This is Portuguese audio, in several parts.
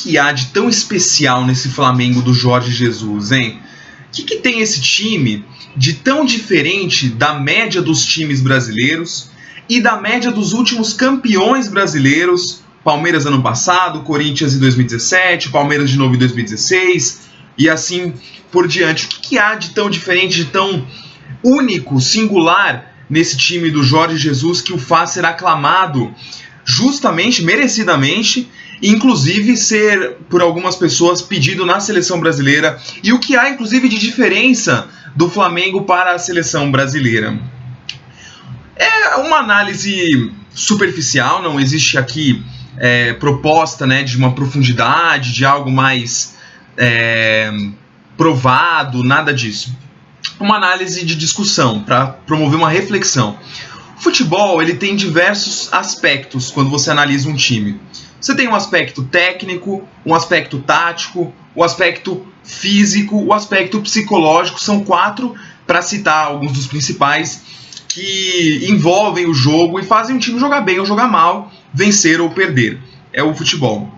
que há de tão especial nesse Flamengo do Jorge Jesus, hein? O que tem esse time de tão diferente da média dos times brasileiros e da média dos últimos campeões brasileiros? Palmeiras ano passado, Corinthians em 2017, Palmeiras de novo em 2016 e assim por diante. O que há de tão diferente, de tão único, singular nesse time do Jorge Jesus que o faz ser aclamado justamente, merecidamente, inclusive ser por algumas pessoas pedido na seleção brasileira, e o que há inclusive de diferença do Flamengo para a seleção brasileira? É uma análise superficial, não existe aqui proposta, né, de uma profundidade, de algo mais provado, nada disso. Uma análise de discussão para promover uma reflexão. O futebol ele tem diversos aspectos quando você analisa um time. Você tem um aspecto técnico, um aspecto tático, o aspecto físico, o aspecto psicológico. São 4, para citar alguns dos principais, que envolvem o jogo e fazem o time jogar bem ou jogar mal, vencer ou perder. É o futebol.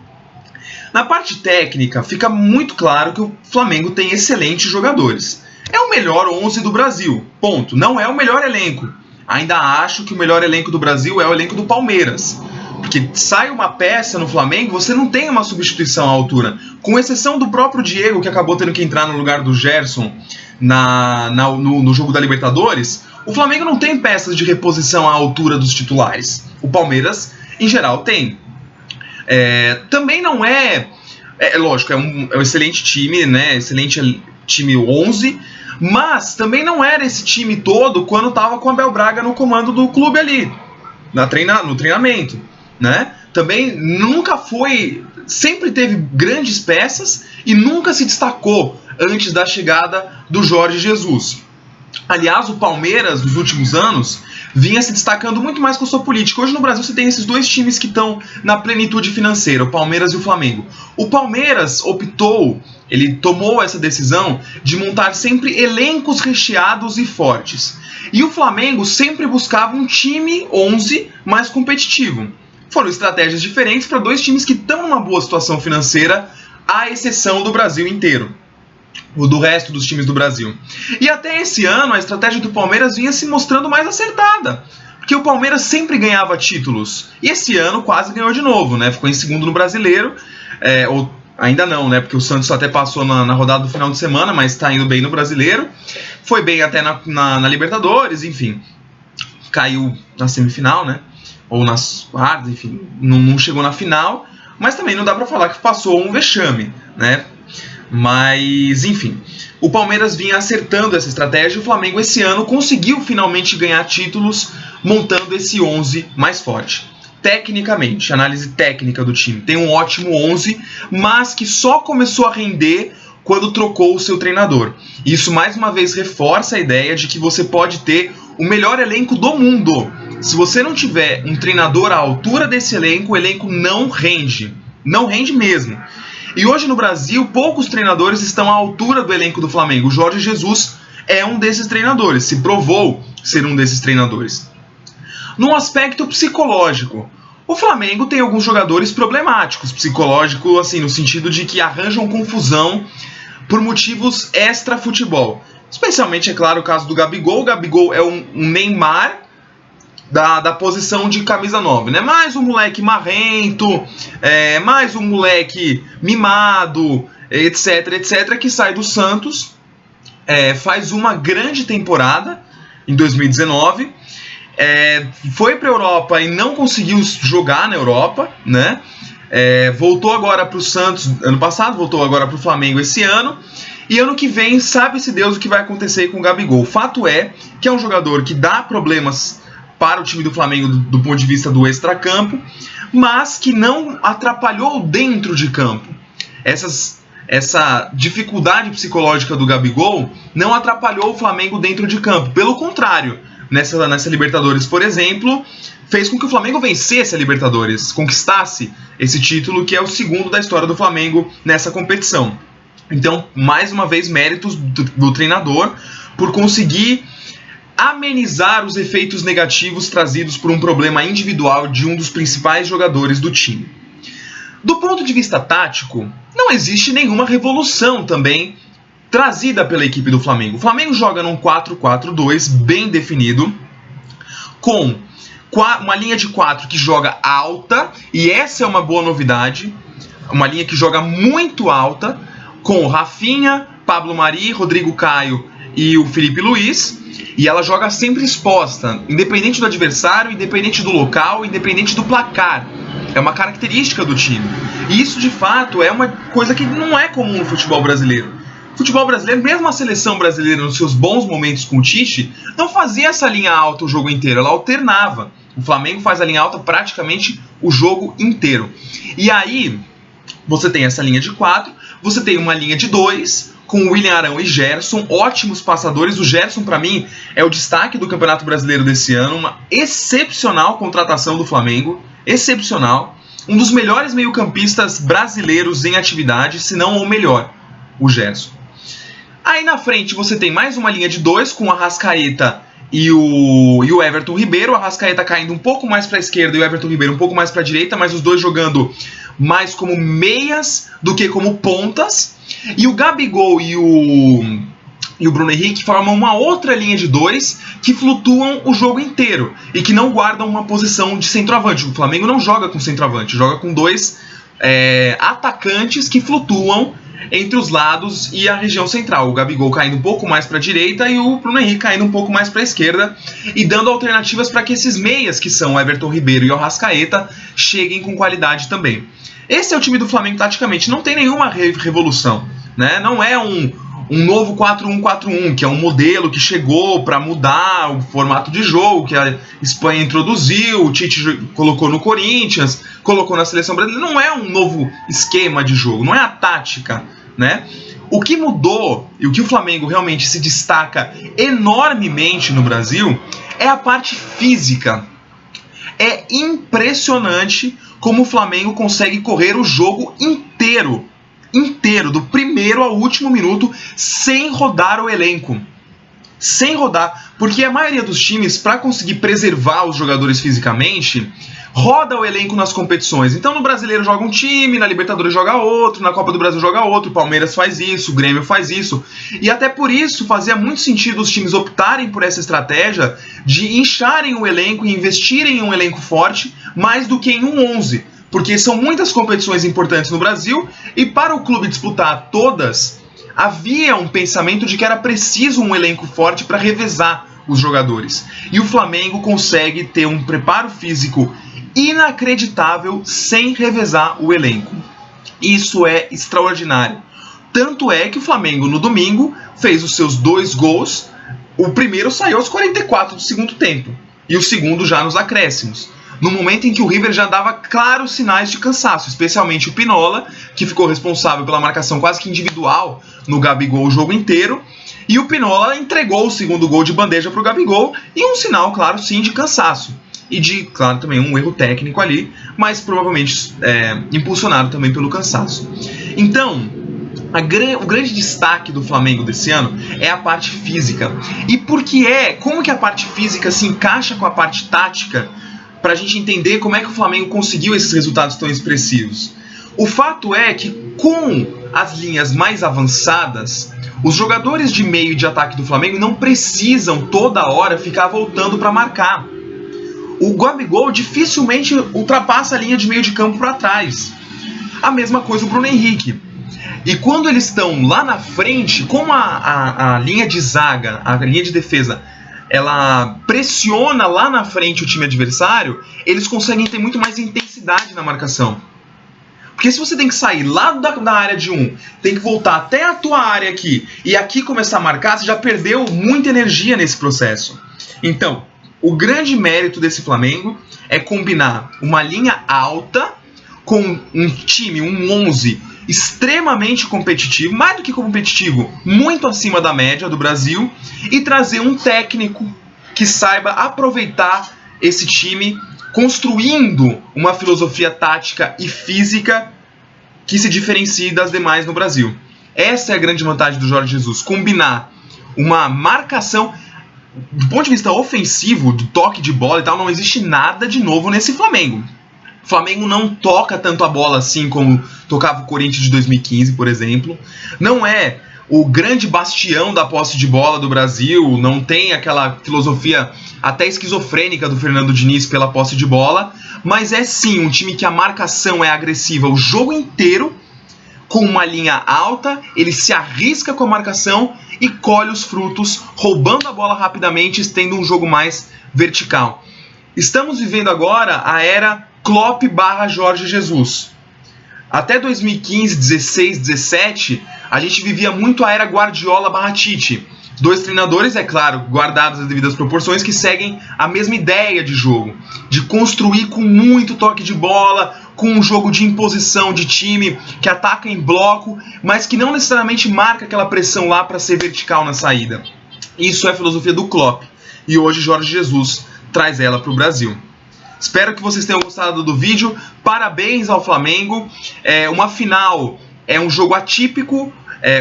Na parte técnica, fica muito claro que o Flamengo tem excelentes jogadores. É o melhor 11 do Brasil, ponto. Não é o melhor elenco. Ainda acho que o melhor elenco do Brasil é o elenco do Palmeiras. Porque sai uma peça no Flamengo, você não tem uma substituição à altura. Com exceção do próprio Diego, que acabou tendo que entrar no lugar do Gerson no jogo da Libertadores, o Flamengo não tem peças de reposição à altura dos titulares. O Palmeiras, em geral, tem. Também não é... lógico, é um excelente time, né? Excelente time 11, mas também não era esse time todo quando estava com o Abel Braga no comando do clube ali, no treinamento, né? Também nunca foi, sempre teve grandes peças e nunca se destacou antes da chegada do Jorge Jesus. Aliás, o Palmeiras, nos últimos anos, vinha se destacando muito mais com a sua política. Hoje no Brasil você tem esses dois times que estão na plenitude financeira, o Palmeiras e o Flamengo. O Palmeiras ele tomou essa decisão de montar sempre elencos recheados e fortes. E o Flamengo sempre buscava um time 11 mais competitivo. Foram estratégias diferentes para dois times que estão numa boa situação financeira, à exceção do Brasil inteiro. Do resto dos times do Brasil. E até esse ano a estratégia do Palmeiras vinha se mostrando mais acertada, porque o Palmeiras sempre ganhava títulos, e esse ano quase ganhou de novo, né? Ficou em segundo no Brasileiro, ou ainda não, né? Porque o Santos até passou na rodada do final de semana, mas está indo bem no Brasileiro, foi bem até na Libertadores, enfim, caiu na semifinal, né? Ou nas quartas, enfim, não chegou na final, mas também não dá para falar que passou um vexame, né? Mas, enfim, o Palmeiras vinha acertando essa estratégia e o Flamengo esse ano conseguiu finalmente ganhar títulos montando esse 11 mais forte. Tecnicamente, análise técnica do time, tem um ótimo 11, mas que só começou a render quando trocou o seu treinador. Isso mais uma vez reforça a ideia de que você pode ter o melhor elenco do mundo. Se você não tiver um treinador à altura desse elenco, o elenco não rende. Não rende mesmo. E hoje no Brasil, poucos treinadores estão à altura do elenco do Flamengo. O Jorge Jesus é um desses treinadores, se provou ser um desses treinadores. Num aspecto psicológico, o Flamengo tem alguns jogadores problemáticos, psicológico, assim, no sentido de que arranjam confusão por motivos extra-futebol. Especialmente, é claro, o caso do Gabigol. O Gabigol é um Neymar da posição de camisa 9, né? Mais um moleque marrento, mais um moleque mimado, etc, que sai do Santos, faz uma grande temporada em 2019, foi para a Europa e não conseguiu jogar na Europa, né? Voltou agora para o Santos ano passado, voltou agora para o Flamengo esse ano, e ano que vem sabe-se Deus o que vai acontecer com o Gabigol. O fato é que é um jogador que dá problemas para o time do Flamengo do ponto de vista do extracampo, mas que não atrapalhou dentro de campo. Essa dificuldade psicológica do Gabigol não atrapalhou o Flamengo dentro de campo. Pelo contrário, nessa Libertadores, por exemplo, fez com que o Flamengo vencesse a Libertadores, conquistasse esse título, que é o segundo da história do Flamengo nessa competição. Então, mais uma vez, méritos do treinador por conseguir amenizar os efeitos negativos trazidos por um problema individual de um dos principais jogadores do time. Do ponto de vista tático, não existe nenhuma revolução também trazida pela equipe do Flamengo. O Flamengo joga num 4-4-2 bem definido, com uma linha de 4 que joga alta, e essa é uma boa novidade, uma linha que joga muito alta, com Rafinha, Pablo Mari, Rodrigo Caio e o Felipe Luiz, e ela joga sempre exposta, independente do adversário, independente do local, independente do placar. É uma característica do time. E isso, de fato, é uma coisa que não é comum no futebol brasileiro. O futebol brasileiro, mesmo a seleção brasileira nos seus bons momentos com o Tite, não fazia essa linha alta o jogo inteiro, ela alternava. O Flamengo faz a linha alta praticamente o jogo inteiro. E aí, você tem essa linha de 4, você tem uma linha de 2, com William Arão e Gerson, ótimos passadores. O Gerson, para mim, é o destaque do Campeonato Brasileiro desse ano, uma excepcional contratação do Flamengo, excepcional. Um dos melhores meio-campistas brasileiros em atividade, se não o melhor, o Gerson. Aí na frente você tem mais uma linha de 2 com o Arrascaeta e o Everton Ribeiro. O Arrascaeta caindo um pouco mais para a esquerda e o Everton Ribeiro um pouco mais para a direita, mas os dois jogando mais como meias do que como pontas. E o Gabigol e o Bruno Henrique formam uma outra linha de 2 que flutuam o jogo inteiro e que não guardam uma posição de centroavante. O Flamengo não joga com centroavante, joga com 2 atacantes que flutuam entre os lados e a região central. O Gabigol caindo um pouco mais para a direita e o Bruno Henrique caindo um pouco mais para a esquerda, e dando alternativas para que esses meias, que são o Everton Ribeiro e o Arrascaeta, cheguem com qualidade também. Esse é o time do Flamengo taticamente, não tem nenhuma revolução, né? Não é um novo 4-1-4-1, que é um modelo que chegou para mudar o formato de jogo, que a Espanha introduziu, o Tite colocou no Corinthians, colocou na seleção brasileira. Não é um novo esquema de jogo, não é a tática, né? O que mudou e o que o Flamengo realmente se destaca enormemente no Brasil é a parte física. É impressionante como o Flamengo consegue correr o jogo inteiro, do primeiro ao último minuto, sem rodar o elenco. Sem rodar, porque a maioria dos times, para conseguir preservar os jogadores fisicamente, roda o elenco nas competições. Então no Brasileiro joga um time, na Libertadores joga outro, na Copa do Brasil joga outro, o Palmeiras faz isso, o Grêmio faz isso. E até por isso fazia muito sentido os times optarem por essa estratégia de incharem o elenco e investirem em um elenco forte, mais do que em um 11. Porque são muitas competições importantes no Brasil e para o clube disputar todas, havia um pensamento de que era preciso um elenco forte para revezar os jogadores. E o Flamengo consegue ter um preparo físico inacreditável sem revezar o elenco. Isso é extraordinário. Tanto é que o Flamengo no domingo fez os seus 2 gols. O primeiro saiu aos 44 do segundo tempo e o segundo já nos acréscimos, no momento em que o River já dava claros sinais de cansaço, especialmente o Pinola, que ficou responsável pela marcação quase que individual no Gabigol o jogo inteiro, e o Pinola entregou o segundo gol de bandeja para o Gabigol, e um sinal, claro, sim, de cansaço. E de, claro, também um erro técnico ali, mas provavelmente impulsionado também pelo cansaço. Então, o grande destaque do Flamengo desse ano é a parte física. E como que a parte física se encaixa com a parte tática, para a gente entender como é que o Flamengo conseguiu esses resultados tão expressivos? O fato é que com as linhas mais avançadas, os jogadores de meio e de ataque do Flamengo não precisam toda hora ficar voltando para marcar. O Gabigol dificilmente ultrapassa a linha de meio de campo para trás. A mesma coisa o Bruno Henrique. E quando eles estão lá na frente, como a linha de zaga, a linha de defesa, ela pressiona lá na frente o time adversário, eles conseguem ter muito mais intensidade na marcação. Porque se você tem que sair lá da área de um, tem que voltar até a tua área aqui, e aqui começar a marcar, você já perdeu muita energia nesse processo. Então, o grande mérito desse Flamengo é combinar uma linha alta com um time, um 11 extremamente competitivo, mais do que competitivo, muito acima da média do Brasil, e trazer um técnico que saiba aproveitar esse time, construindo uma filosofia tática e física que se diferencie das demais no Brasil. Essa é a grande vantagem do Jorge Jesus, combinar uma marcação. Do ponto de vista ofensivo, do toque de bola e tal, não existe nada de novo nesse Flamengo. O Flamengo não toca tanto a bola assim como tocava o Corinthians de 2015, por exemplo. Não é o grande bastião da posse de bola do Brasil, não tem aquela filosofia até esquizofrênica do Fernando Diniz pela posse de bola, mas é sim um time que a marcação é agressiva o jogo inteiro, com uma linha alta, ele se arrisca com a marcação e colhe os frutos, roubando a bola rapidamente, tendo um jogo mais vertical. Estamos vivendo agora a era Klopp / Jorge Jesus. Até 2015, 16, 17, a gente vivia muito a era Guardiola / Tite. Dois treinadores, é claro, guardados as devidas proporções, que seguem a mesma ideia de jogo, de construir com muito toque de bola, com um jogo de imposição de time, que ataca em bloco, mas que não necessariamente marca aquela pressão lá para ser vertical na saída. Isso é a filosofia do Klopp, e hoje Jorge Jesus traz ela para o Brasil. Espero que vocês tenham gostado do vídeo. Parabéns ao Flamengo. Uma final é um jogo atípico.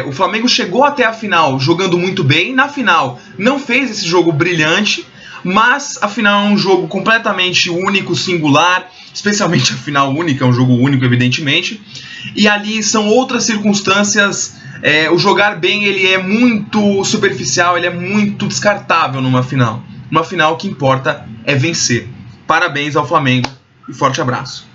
O Flamengo chegou até a final jogando muito bem. Na final não fez esse jogo brilhante, mas a final é um jogo completamente único, singular. Especialmente a final única, é um jogo único, evidentemente. E ali são outras circunstâncias. O jogar bem ele é muito superficial, ele é muito descartável numa final. Uma final que importa é vencer. Parabéns ao Flamengo e forte abraço.